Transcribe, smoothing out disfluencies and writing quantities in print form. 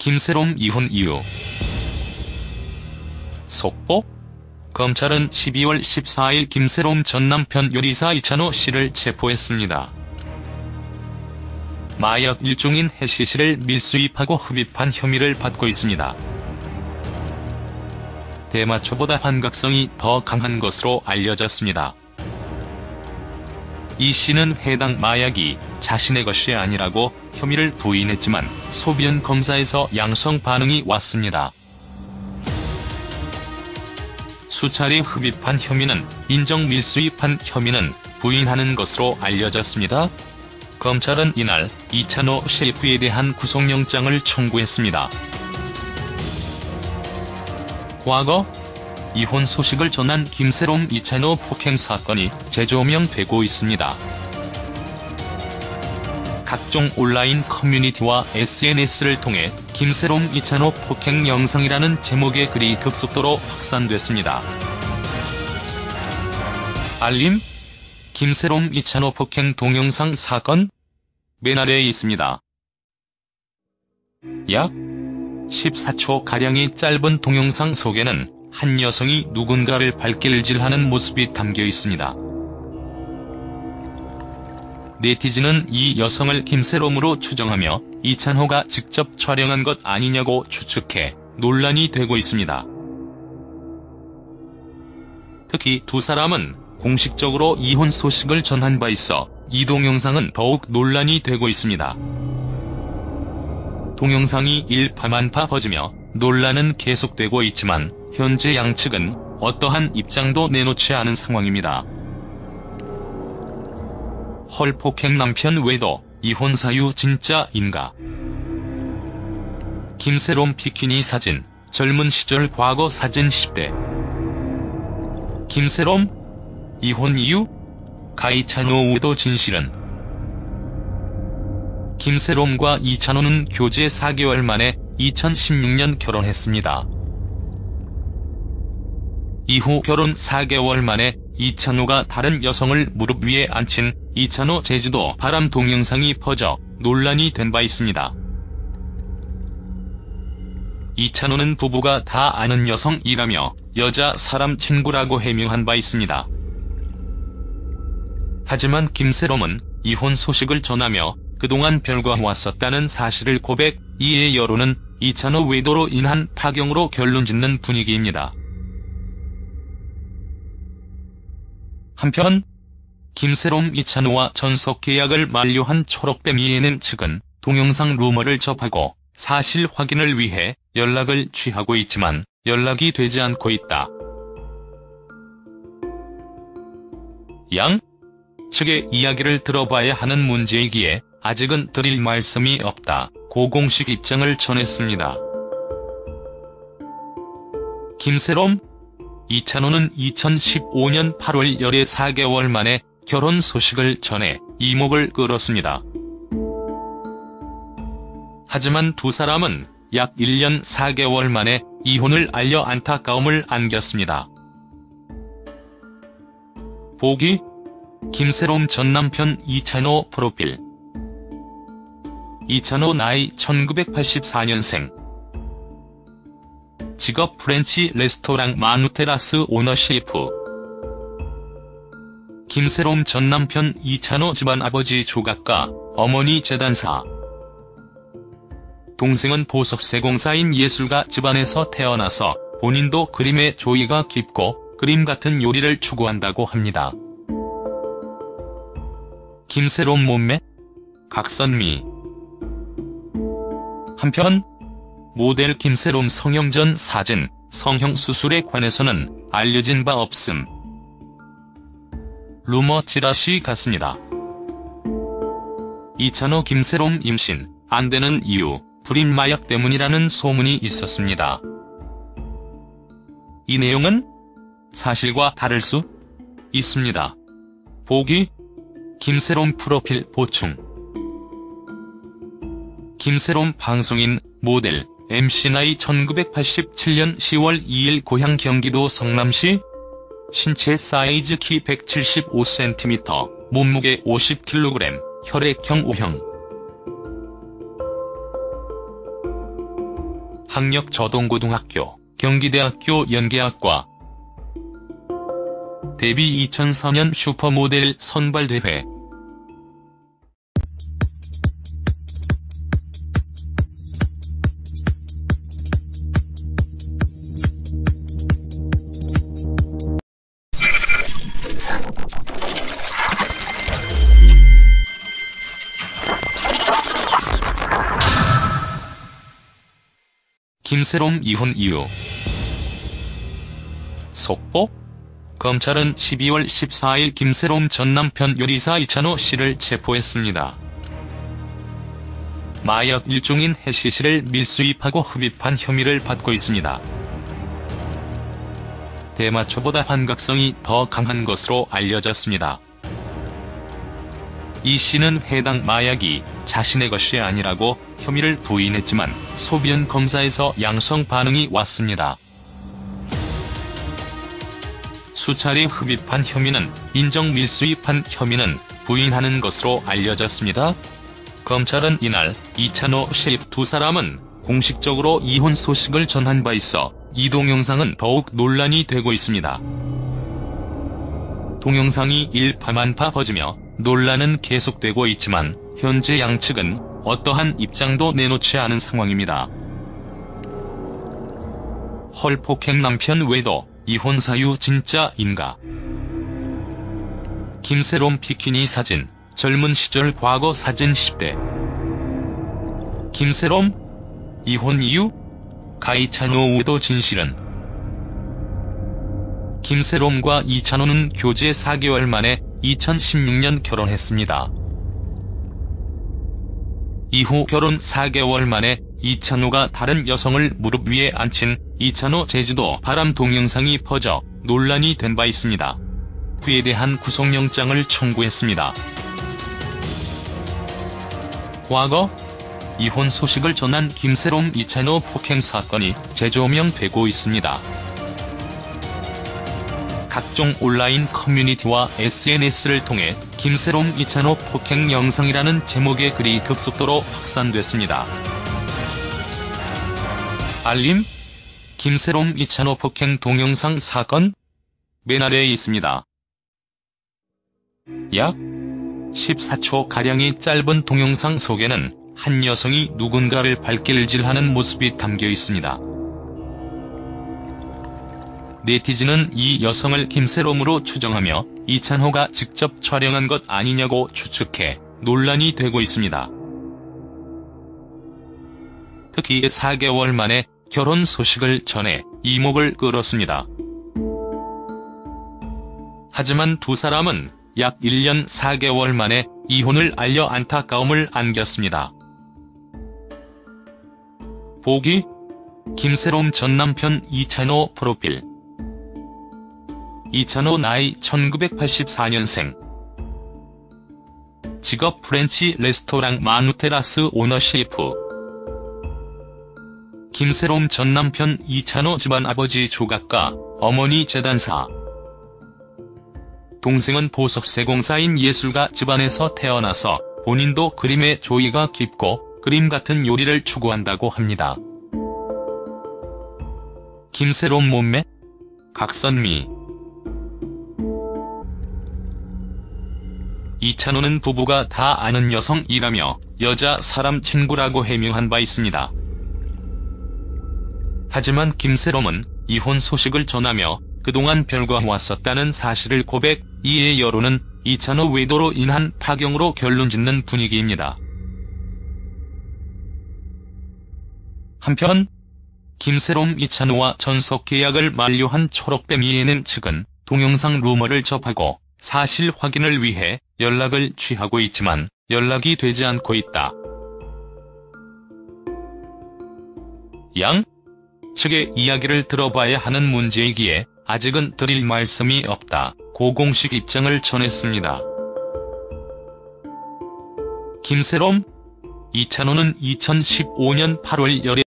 김새롬 이혼 이유. 속보? 검찰은 12월 14일 김새롬 전 남편 요리사 이찬호 씨를 체포했습니다. 마약 일종인 해시시를 밀수입하고 흡입한 혐의를 받고 있습니다. 대마초보다 환각성이 더 강한 것으로 알려졌습니다. 이 씨는 해당 마약이 자신의 것이 아니라고 혐의를 부인했지만 소변 검사에서 양성 반응이 왔습니다. 수차례 흡입한 혐의는 인정, 밀수입한 혐의는 부인하는 것으로 알려졌습니다. 검찰은 이날 이찬호 셰프에 대한 구속영장을 청구했습니다. 과거 이혼 소식을 전한 김새롬 이찬호 폭행 사건이 재조명되고 있습니다. 각종 온라인 커뮤니티와 SNS를 통해 김새롬 이찬호 폭행 영상이라는 제목의 글이 급속도로 확산됐습니다. 알림? 김새롬 이찬호 폭행 동영상 사건? 맨 아래에 있습니다. 약 14초가량의 짧은 동영상 속에는 한 여성이 누군가를 발길질하는 모습이 담겨 있습니다. 네티즌은 이 여성을 김새롬으로 추정하며 이찬호가 직접 촬영한 것 아니냐고 추측해 논란이 되고 있습니다. 특히 두 사람은 공식적으로 이혼 소식을 전한 바 있어 이 동영상은 더욱 논란이 되고 있습니다. 동영상이 일파만파 퍼지며 논란은 계속되고 있지만 현재 양측은 어떠한 입장도 내놓지 않은 상황입니다. 헐, 폭행 남편 외도 이혼 사유 진짜인가? 김새롬 비키니 사진, 젊은 시절 과거 사진 10대. 김새롬? 이혼 이유? 가이찬호 외도 진실은? 김새롬과 이찬호는 교제 4개월 만에 2016년 결혼했습니다. 이후 결혼 4개월 만에 이찬호가 다른 여성을 무릎 위에 앉힌 이찬호 제주도 바람 동영상이 퍼져 논란이 된 바 있습니다. 이찬호는 부부가 다 아는 여성이라며 여자 사람 친구라고 해명한 바 있습니다. 하지만 김새롬은 이혼 소식을 전하며 그동안 별거 왔었다는 사실을 고백, 이에 여론은 이찬호 외도로 인한 파경으로 결론짓는 분위기입니다. 한편 김새롬 이찬호와 전속계약을 만료한 초록뱀 ENM 측은 동영상 루머를 접하고 사실 확인을 위해 연락을 취하고 있지만 연락이 되지 않고 있다. 양 측의 이야기를 들어봐야 하는 문제이기에 아직은 드릴 말씀이 없다고 공식 입장을 전했습니다. 김새롬? 이찬호는 2015년 8월 열애 4개월 만에 결혼 소식을 전해 이목을 끌었습니다. 하지만 두 사람은 약 1년 4개월 만에 이혼을 알려 안타까움을 안겼습니다. 보기? 김새롬 전 남편 이찬호 프로필. 이찬호 나이 1984년생. 직업 프렌치 레스토랑 마누테라스 오너 셰프. 김새롬 전 남편 이찬호 집안 아버지 조각가, 어머니 재단사. 동생은 보석세공사인 예술가 집안에서 태어나서 본인도 그림에 조예가 깊고 그림 같은 요리를 추구한다고 합니다. 김새롬 몸매? 각선미. 한편 모델 김새롬 성형 전 사진, 성형 수술에 관해서는 알려진 바 없음. 루머 찌라시 같습니다. 이찬호 김새롬 임신 안 되는 이유, 불임 마약 때문이라는 소문이 있었습니다. 이 내용은 사실과 다를 수 있습니다. 보기? 김새롬 프로필 보충. 김새롬 방송인, 모델, MC 나이 1987년 10월 2일 고향 경기도 성남시. 신체 사이즈 키 175cm, 몸무게 50kg, 혈액형 O형. 상력저동고등학교, 경기대학교 연기학과 데뷔 2004년 슈퍼모델 선발대회. 김새롬 이혼 이유. 속보? 검찰은 12월 14일 김새롬 전 남편 요리사 이찬호 씨를 체포했습니다. 마약 일종인 해시시를 밀수입하고 흡입한 혐의를 받고 있습니다. 대마초보다 환각성이 더 강한 것으로 알려졌습니다. 이 씨는 해당 마약이 자신의 것이 아니라고 혐의를 부인했지만 소변 검사에서 양성 반응이 왔습니다. 수차례 흡입한 혐의는 인정, 밀수입한 혐의는 부인하는 것으로 알려졌습니다. 검찰은 이날 이찬호 씨 두 사람은 공식적으로 이혼 소식을 전한 바 있어 이 동영상은 더욱 논란이 되고 있습니다. 동영상이 일파만파 퍼지며 논란은 계속되고 있지만 현재 양측은 어떠한 입장도 내놓지 않은 상황입니다. 헐, 폭행 남편 외도 이혼 사유 진짜인가? 김새롬 비키니 사진, 젊은 시절 과거 사진 10대. 김새롬? 이혼 이유? 가이찬호 외도 진실은? 김새롬과 이찬호는 교제 4개월 만에 2016년 결혼했습니다. 이후 결혼 4개월 만에 이찬호가 다른 여성을 무릎 위에 앉힌 이찬호 제주도 바람 동영상이 퍼져 논란이 된 바 있습니다. 그에 대한 구속영장을 청구했습니다. 과거 이혼 소식을 전한 김새롬 이찬호 폭행 사건이 재조명되고 있습니다. 각종 온라인 커뮤니티와 SNS를 통해 김새롬 이찬호 폭행 영상이라는 제목의 글이 급속도로 확산됐습니다. 알림? 김새롬 이찬호 폭행 동영상 사건? 맨 아래에 있습니다. 약 14초가량의 짧은 동영상 속에는 한 여성이 누군가를 발길질하는 모습이 담겨 있습니다. 네티즌은 이 여성을 김새롬으로 추정하며 이찬호가 직접 촬영한 것 아니냐고 추측해 논란이 되고 있습니다. 특히 4개월 만에 결혼 소식을 전해 이목을 끌었습니다. 하지만 두 사람은 약 1년 4개월 만에 이혼을 알려 안타까움을 안겼습니다. 보기? 김새롬 전 남편 이찬호 프로필. 이찬호 나이 1984년생. 직업 프렌치 레스토랑 마누테라스 오너 셰프. 김새롬 전 남편 이찬호 집안 아버지 조각가, 어머니 재단사. 동생은 보석세공사인 예술가 집안에서 태어나서 본인도 그림에 조예가 깊고 그림 같은 요리를 추구한다고 합니다. 김새롬 몸매? 각선미. 이찬호는 부부가 다 아는 여성이라며 여자 사람 친구라고 해명한 바 있습니다. 하지만 김새롬은 이혼 소식을 전하며 그동안 별거해왔었다는 사실을 고백, 이에 여론은 이찬호 외도로 인한 파경으로 결론짓는 분위기입니다. 한편 김새롬 이찬호와 전속계약을 만료한 초록뱀 ENM 측은 동영상 루머를 접하고 사실 확인을 위해 연락을 취하고 있지만 연락이 되지 않고 있다. 양 측의 이야기를 들어봐야 하는 문제이기에 아직은 드릴 말씀이 없다 고 공식 입장을 전했습니다. 김새롬? 이찬호는 2015년 8월 열애